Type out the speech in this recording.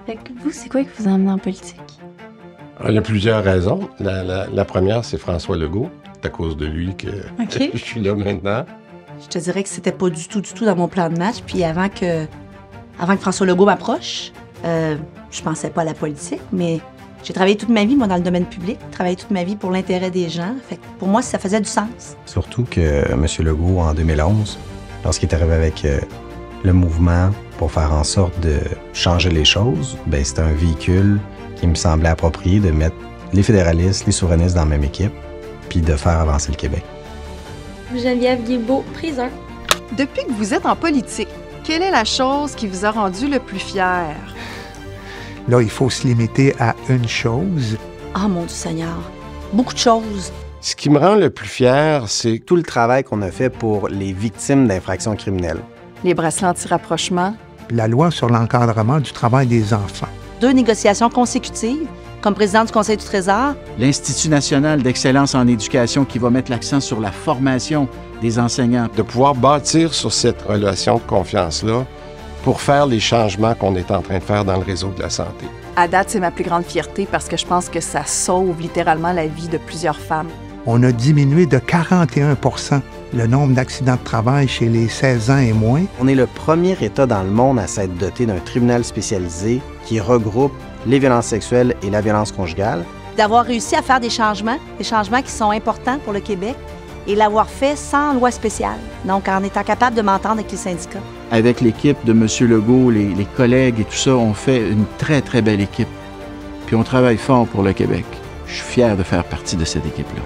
Fait que vous, c'est quoi qui vous a amené en politique? Alors, il y a plusieurs raisons. La première, c'est François Legault. C'est à cause de lui que je suis là maintenant. Je te dirais que c'était pas du tout dans mon plan de match. Puis avant que François Legault m'approche, je pensais pas à la politique, mais j'ai travaillé toute ma vie, moi, dans le domaine public, travaillé toute ma vie pour l'intérêt des gens. Fait que pour moi, ça faisait du sens. Surtout que M. Legault, en 2011, lorsqu'il est arrivé avec le mouvement pour faire en sorte de changer les choses, ben c'était un véhicule qui me semblait approprié de mettre les fédéralistes, les souverainistes dans la même équipe, puis de faire avancer le Québec. Geneviève Guilbeault, prison. Depuis que vous êtes en politique, quelle est la chose qui vous a rendu le plus fier? Là, il faut se limiter à une chose. Ah, mon Dieu Seigneur, beaucoup de choses. Ce qui me rend le plus fier, c'est Tout le travail qu'on a fait pour les victimes d'infractions criminelles. Les bracelets anti-rapprochement? La loi sur l'encadrement du travail des enfants. 2 négociations consécutives, comme présidente du Conseil du Trésor. L'Institut national d'excellence en éducation qui va mettre l'accent sur la formation des enseignants. de pouvoir bâtir sur cette relation de confiance-là pour faire les changements qu'on est en train de faire dans le réseau de la santé. À date, c'est ma plus grande fierté parce que je pense que ça sauve littéralement la vie de plusieurs femmes. On a diminué de 41 % le nombre d'accidents de travail chez les 16 ans et moins. On est le premier État dans le monde à s'être doté d'un tribunal spécialisé qui regroupe les violences sexuelles et la violence conjugale. D'avoir réussi à faire des changements qui sont importants pour le Québec, et l'avoir fait sans loi spéciale. Donc, en étant capable de m'entendre avec les syndicats. Avec l'équipe de M. Legault, les collègues et tout ça, on fait une très, très belle équipe. Puis on travaille fort pour le Québec. Je suis fier de faire partie de cette équipe-là.